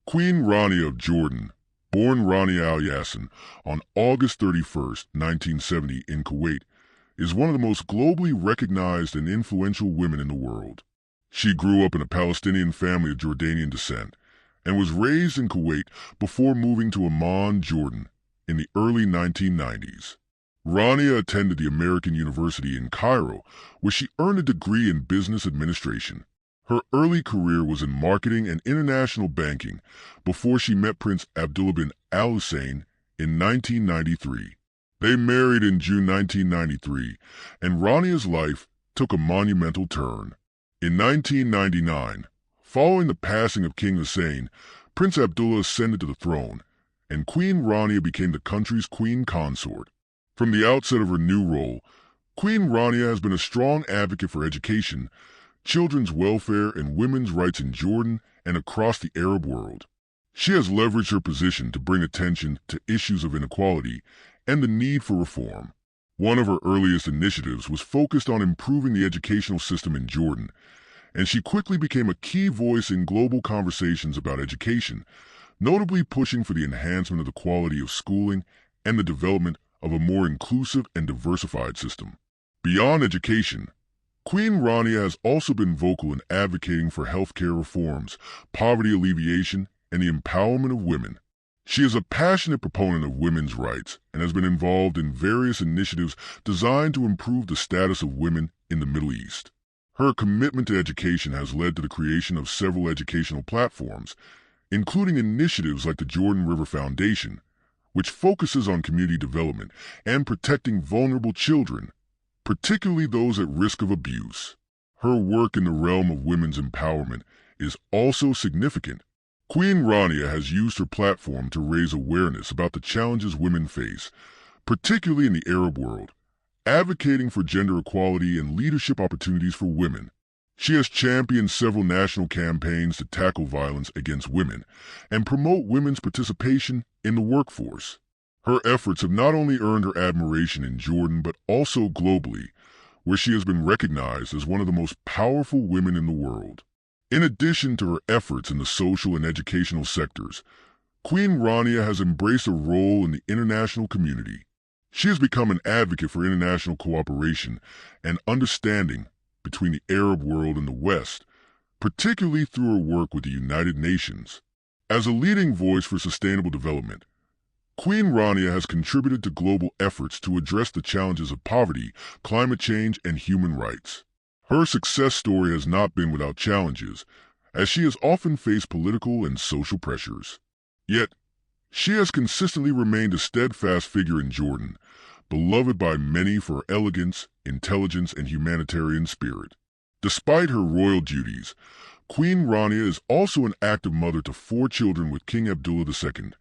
Queen Rania of Jordan, born Rania Al Yassin on August 31st, 1970 in Kuwait, is one of the most globally recognized and influential women in the world. She grew up in a Palestinian family of Jordanian descent and was raised in Kuwait before moving to Amman, Jordan, in the early 1990s. Rania attended the American University in Cairo, where she earned a degree in business administration. Her early career was in marketing and international banking before she met Prince Abdullah bin Al Hussein in 1993. They married in June 1993, and Rania's life took a monumental turn. In 1999, following the passing of King Hussein, Prince Abdullah ascended to the throne, and Queen Rania became the country's queen consort. From the outset of her new role, Queen Rania has been a strong advocate for education, children's welfare, and women's rights in Jordan and across the Arab world. She has leveraged her position to bring attention to issues of inequality and the need for reform. One of her earliest initiatives was focused on improving the educational system in Jordan, and she quickly became a key voice in global conversations about education, notably pushing for the enhancement of the quality of schooling and the development of a more inclusive and diversified system. Beyond education, Queen Rania has also been vocal in advocating for healthcare reforms, poverty alleviation, and the empowerment of women. She is a passionate proponent of women's rights and has been involved in various initiatives designed to improve the status of women in the Middle East. Her commitment to education has led to the creation of several educational platforms, including initiatives like the Jordan River Foundation, which focuses on community development and protecting vulnerable children, particularly those at risk of abuse. Her work in the realm of women's empowerment is also significant. Queen Rania has used her platform to raise awareness about the challenges women face, particularly in the Arab world, advocating for gender equality and leadership opportunities for women. She has championed several national campaigns to tackle violence against women and promote women's participation in the workforce. Her efforts have not only earned her admiration in Jordan but also globally, where she has been recognized as one of the most powerful women in the world. In addition to her efforts in the social and educational sectors, Queen Rania has embraced a role in the international community. She has become an advocate for international cooperation and understanding between the Arab world and the West, particularly through her work with the United Nations. As a leading voice for sustainable development, Queen Rania has contributed to global efforts to address the challenges of poverty, climate change, and human rights. Her success story has not been without challenges, as she has often faced political and social pressures. Yet, she has consistently remained a steadfast figure in Jordan, beloved by many for her elegance, intelligence, and humanitarian spirit. Despite her royal duties, Queen Rania is also an active mother to 4 children with King Abdullah II,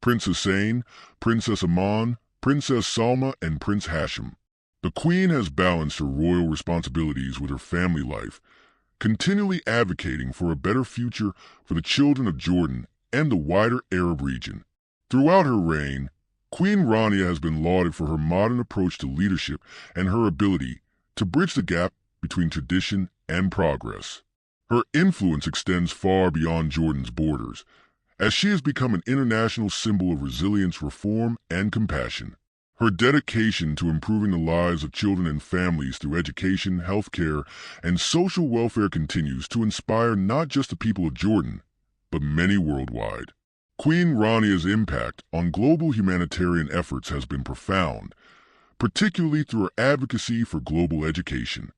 Prince Hussein, Princess Aman, Princess Salma, and Prince Hashim. The Queen has balanced her royal responsibilities with her family life, continually advocating for a better future for the children of Jordan and the wider Arab region. Throughout her reign, Queen Rania has been lauded for her modern approach to leadership and her ability to bridge the gap between tradition and progress. Her influence extends far beyond Jordan's borders, as she has become an international symbol of resilience, reform, and compassion. Her dedication to improving the lives of children and families through education, healthcare, and social welfare continues to inspire not just the people of Jordan, but many worldwide. Queen Rania's impact on global humanitarian efforts has been profound, particularly through her advocacy for global education.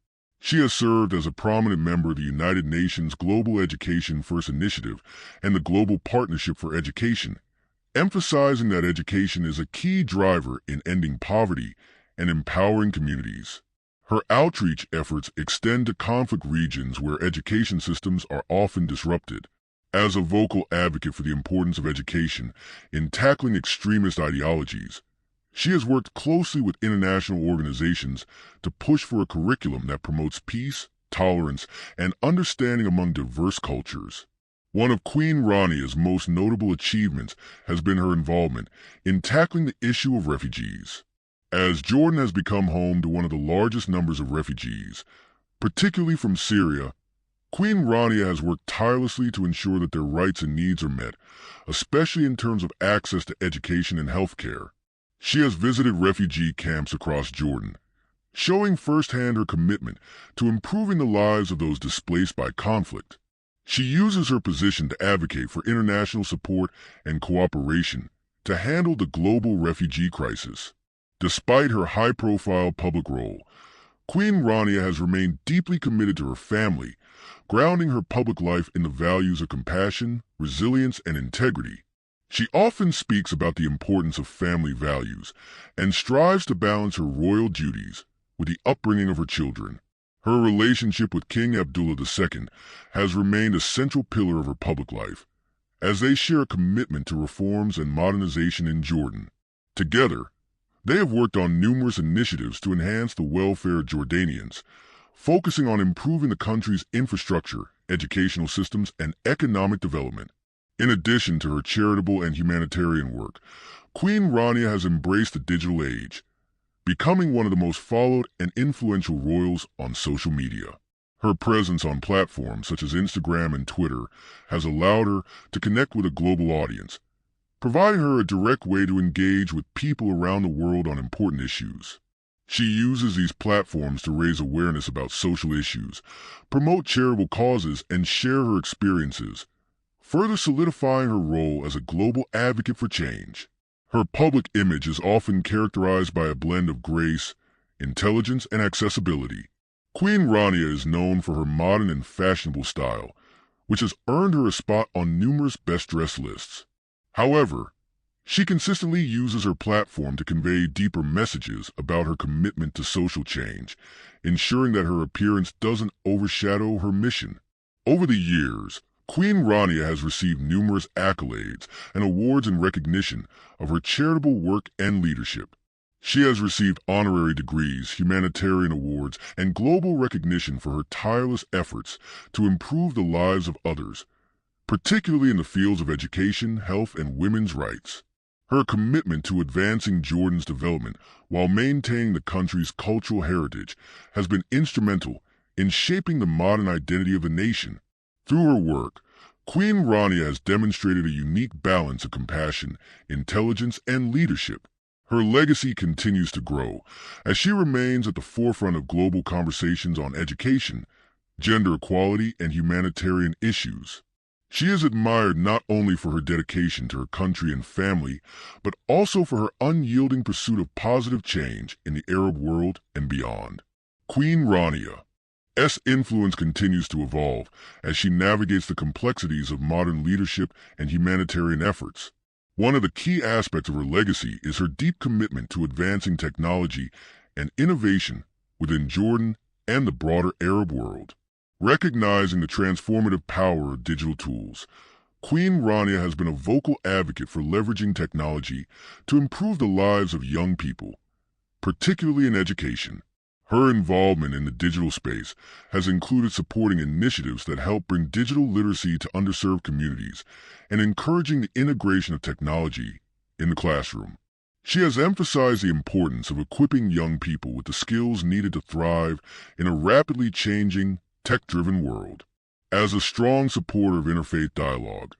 She has served as a prominent member of the United Nations Global Education First Initiative and the Global Partnership for Education, emphasizing that education is a key driver in ending poverty and empowering communities. Her outreach efforts extend to conflict regions where education systems are often disrupted. As a vocal advocate for the importance of education in tackling extremist ideologies, she has worked closely with international organizations to push for a curriculum that promotes peace, tolerance, and understanding among diverse cultures. One of Queen Rania's most notable achievements has been her involvement in tackling the issue of refugees. As Jordan has become home to one of the largest numbers of refugees, particularly from Syria, Queen Rania has worked tirelessly to ensure that their rights and needs are met, especially in terms of access to education and healthcare. She has visited refugee camps across Jordan, showing firsthand her commitment to improving the lives of those displaced by conflict. She uses her position to advocate for international support and cooperation to handle the global refugee crisis. Despite her high-profile public role, Queen Rania has remained deeply committed to her family, grounding her public life in the values of compassion, resilience, and integrity. She often speaks about the importance of family values and strives to balance her royal duties with the upbringing of her children. Her relationship with King Abdullah II has remained a central pillar of her public life, as they share a commitment to reforms and modernization in Jordan. Together, they have worked on numerous initiatives to enhance the welfare of Jordanians, focusing on improving the country's infrastructure, educational systems, and economic development. In addition to her charitable and humanitarian work, Queen Rania has embraced the digital age, becoming one of the most followed and influential royals on social media. Her presence on platforms such as Instagram and Twitter has allowed her to connect with a global audience, providing her a direct way to engage with people around the world on important issues. She uses these platforms to raise awareness about social issues, promote charitable causes, and share her experiences, further solidifying her role as a global advocate for change. Her public image is often characterized by a blend of grace, intelligence, and accessibility. Queen Rania is known for her modern and fashionable style, which has earned her a spot on numerous best-dressed lists. However, she consistently uses her platform to convey deeper messages about her commitment to social change, ensuring that her appearance doesn't overshadow her mission. Over the years, Queen Rania has received numerous accolades and awards in recognition of her charitable work and leadership. She has received honorary degrees, humanitarian awards, and global recognition for her tireless efforts to improve the lives of others, particularly in the fields of education, health, and women's rights. Her commitment to advancing Jordan's development while maintaining the country's cultural heritage has been instrumental in shaping the modern identity of the nation. Through her work, Queen Rania has demonstrated a unique balance of compassion, intelligence, and leadership. Her legacy continues to grow as she remains at the forefront of global conversations on education, gender equality, and humanitarian issues. She is admired not only for her dedication to her country and family, but also for her unyielding pursuit of positive change in the Arab world and beyond. Queen Rania's influence continues to evolve as she navigates the complexities of modern leadership and humanitarian efforts. One of the key aspects of her legacy is her deep commitment to advancing technology and innovation within Jordan and the broader Arab world. Recognizing the transformative power of digital tools, Queen Rania has been a vocal advocate for leveraging technology to improve the lives of young people, particularly in education. Her involvement in the digital space has included supporting initiatives that help bring digital literacy to underserved communities and encouraging the integration of technology in the classroom. She has emphasized the importance of equipping young people with the skills needed to thrive in a rapidly changing, tech-driven world. As a strong supporter of interfaith dialogue,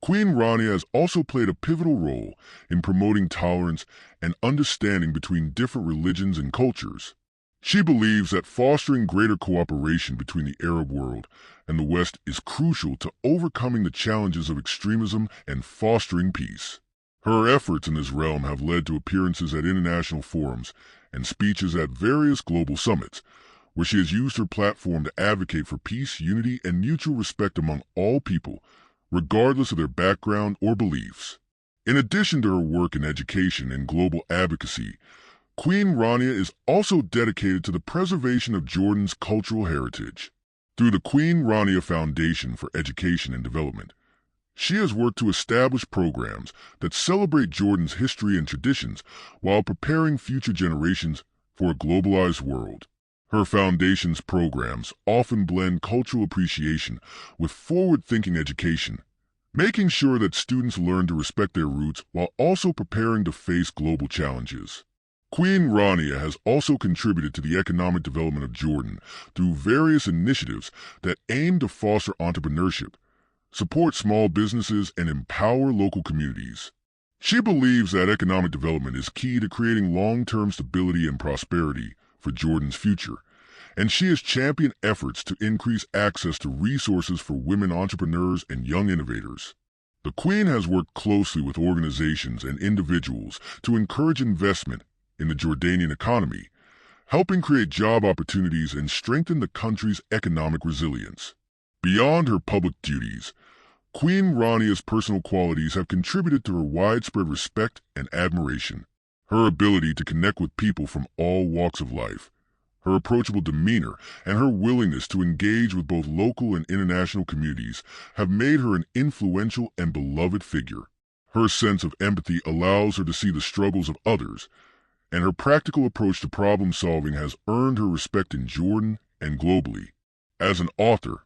Queen Rania has also played a pivotal role in promoting tolerance and understanding between different religions and cultures. She believes that fostering greater cooperation between the Arab world and the West is crucial to overcoming the challenges of extremism and fostering peace. Her efforts in this realm have led to appearances at international forums and speeches at various global summits, where she has used her platform to advocate for peace, unity, and mutual respect among all people, regardless of their background or beliefs. In addition to her work in education and global advocacy, Queen Rania is also dedicated to the preservation of Jordan's cultural heritage. Through the Queen Rania Foundation for Education and Development, she has worked to establish programs that celebrate Jordan's history and traditions while preparing future generations for a globalized world. Her foundation's programs often blend cultural appreciation with forward-thinking education, making sure that students learn to respect their roots while also preparing to face global challenges. Queen Rania has also contributed to the economic development of Jordan through various initiatives that aim to foster entrepreneurship, support small businesses, and empower local communities. She believes that economic development is key to creating long-term stability and prosperity for Jordan's future, and she has championed efforts to increase access to resources for women entrepreneurs and young innovators. The Queen has worked closely with organizations and individuals to encourage investment in the Jordanian economy, helping create job opportunities and strengthen the country's economic resilience. Beyond her public duties, Queen Rania's personal qualities have contributed to her widespread respect and admiration. Her ability to connect with people from all walks of life, her approachable demeanor, and her willingness to engage with both local and international communities have made her an influential and beloved figure. Her sense of empathy allows her to see the struggles of others, and her practical approach to problem solving has earned her respect in Jordan and globally. As an author,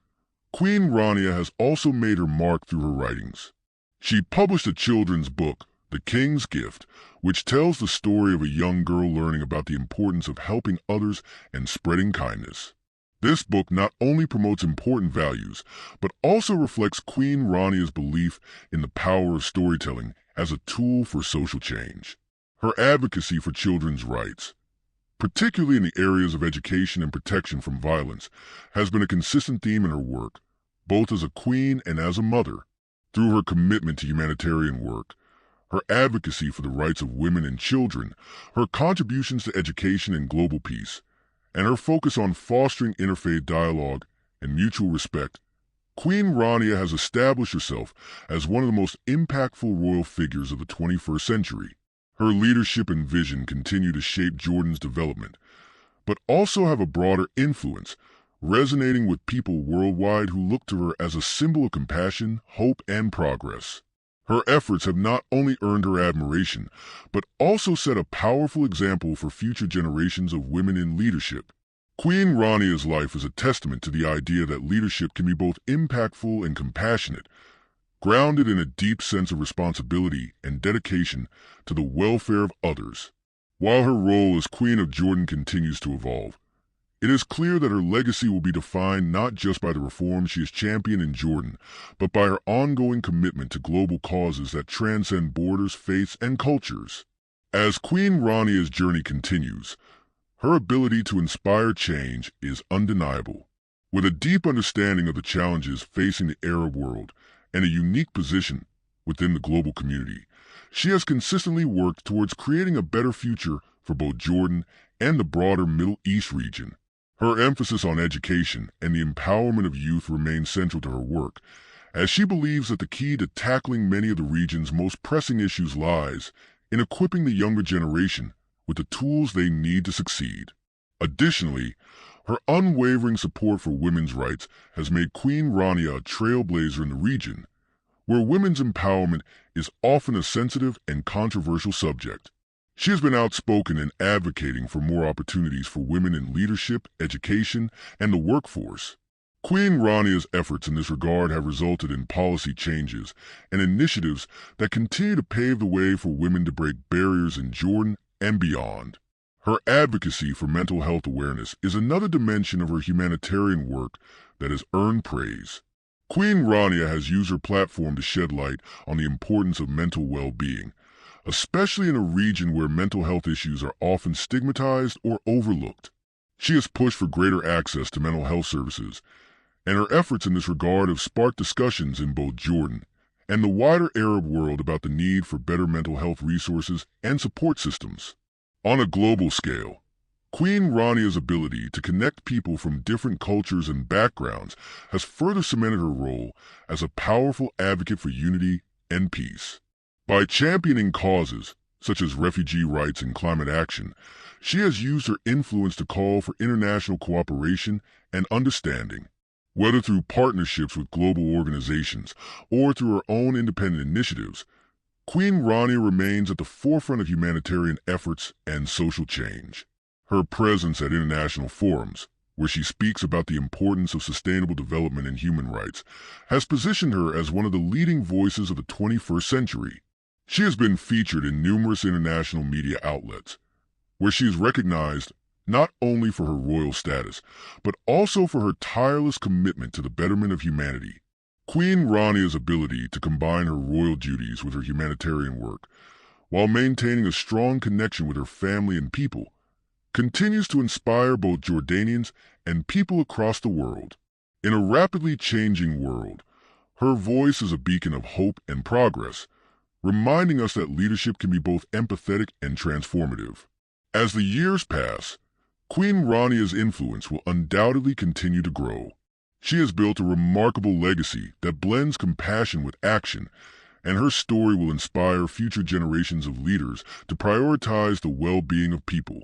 Queen Rania has also made her mark through her writings. She published a children's book, The King's Gift, which tells the story of a young girl learning about the importance of helping others and spreading kindness. This book not only promotes important values, but also reflects Queen Rania's belief in the power of storytelling as a tool for social change. Her advocacy for children's rights, particularly in the areas of education and protection from violence, has been a consistent theme in her work, both as a queen and as a mother. Through her commitment to humanitarian work, her advocacy for the rights of women and children, her contributions to education and global peace, and her focus on fostering interfaith dialogue and mutual respect, Queen Rania has established herself as one of the most impactful royal figures of the 21st century. Her leadership and vision continue to shape Jordan's development, but also have a broader influence, resonating with people worldwide who look to her as a symbol of compassion, hope, and progress. Her efforts have not only earned her admiration, but also set a powerful example for future generations of women in leadership. Queen Rania's life is a testament to the idea that leadership can be both impactful and compassionate, grounded in a deep sense of responsibility and dedication to the welfare of others. While her role as Queen of Jordan continues to evolve, it is clear that her legacy will be defined not just by the reforms she has championed in Jordan, but by her ongoing commitment to global causes that transcend borders, faiths, and cultures. As Queen Rania's journey continues, her ability to inspire change is undeniable. With a deep understanding of the challenges facing the Arab world and a unique position within the global community, she has consistently worked towards creating a better future for both Jordan and the broader Middle East region. Her emphasis on education and the empowerment of youth remains central to her work, as she believes that the key to tackling many of the region's most pressing issues lies in equipping the younger generation with the tools they need to succeed. Additionally, her unwavering support for women's rights has made Queen Rania a trailblazer in the region, where women's empowerment is often a sensitive and controversial subject. She has been outspoken in advocating for more opportunities for women in leadership, education, and the workforce. Queen Rania's efforts in this regard have resulted in policy changes and initiatives that continue to pave the way for women to break barriers in Jordan and beyond. Her advocacy for mental health awareness is another dimension of her humanitarian work that has earned praise. Queen Rania has used her platform to shed light on the importance of mental well-being, especially in a region where mental health issues are often stigmatized or overlooked. She has pushed for greater access to mental health services, and her efforts in this regard have sparked discussions in both Jordan and the wider Arab world about the need for better mental health resources and support systems. On a global scale, Queen Rania's ability to connect people from different cultures and backgrounds has further cemented her role as a powerful advocate for unity and peace. By championing causes such as refugee rights and climate action, she has used her influence to call for international cooperation and understanding. Whether through partnerships with global organizations or through her own independent initiatives, Queen Rania remains at the forefront of humanitarian efforts and social change. Her presence at international forums, where she speaks about the importance of sustainable development and human rights, has positioned her as one of the leading voices of the 21st century. She has been featured in numerous international media outlets, where she is recognized not only for her royal status, but also for her tireless commitment to the betterment of humanity. Queen Rania's ability to combine her royal duties with her humanitarian work, while maintaining a strong connection with her family and people, continues to inspire both Jordanians and people across the world. In a rapidly changing world, her voice is a beacon of hope and progress, reminding us that leadership can be both empathetic and transformative. As the years pass, Queen Rania's influence will undoubtedly continue to grow. She has built a remarkable legacy that blends compassion with action, and her story will inspire future generations of leaders to prioritize the well-being of people.